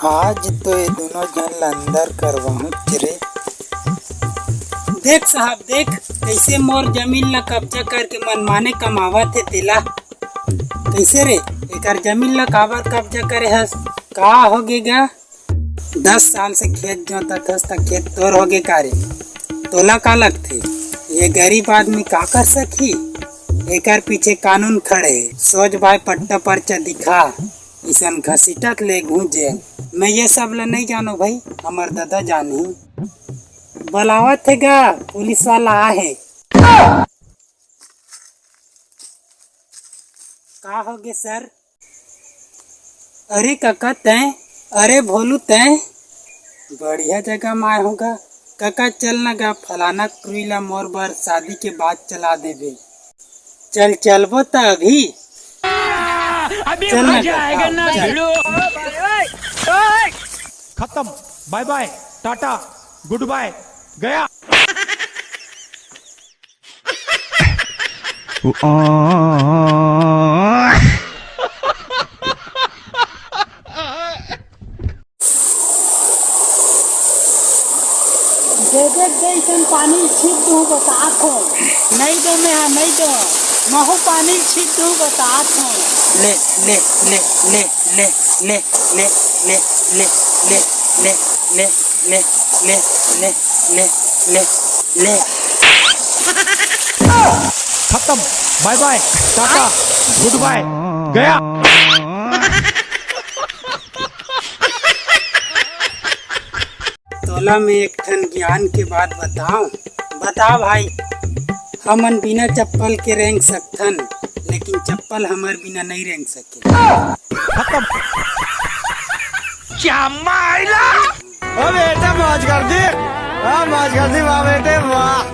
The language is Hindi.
आज तो ये दोनों जन अंदर करवाऊं रे। देख साहब देख, कैसे मोर जमीन ला कब्जा करके मनमाने कमावत है तेला। कैसे रे एकर जमीन ला काबर कब्जा करे हस? का होगेगा? 10 साल से खेत जोतत हस त खेत तोर होगे का रे? तोला का लगथे ये गरीब आदमी का कर सकी? एकर पीछे कानून खड़े है। सोच भाई पट्टा पर्चा दिखा, इसन घसीटत ले घूंजे। मैं ये सब ला नहीं जानो भाई, हमार दादा जानी। बुलावत है गा, पुलिस वाला आहे। का होगे सर? अरे काका तैं, अरे भोलू तैं, बढ़िया जगह में आए होगा। काका चल ना गा, फलाना क्रुइला मोर बार शादी के बाद चला देबे। चल चलबो त अभी चल मजा आएगा ना भिड़ो। खत्म, bye bye, tata, goodbye, गया। जैसन पानी छीट दूँ बतात हो, नहीं दो मैं हाँ नहीं दो, महू पानी छीट दूँ बतात हो। ले ले ले ले ले ले ले ले ले ले ले ले ले ले ले ले ले ले। खत्म, bye bye, tata, goodbye, गया। तोला में एक ठन ज्ञान के बात बताऊं। बता भाई, हमन बिना चप्पल के रेंग सकथन, लेकिन चप्पल हमार बिना नहीं रेंग सके। खत्म। क्या माइला? बेटा मौज कर दी, मौज कर दी वाह बेटे वाह।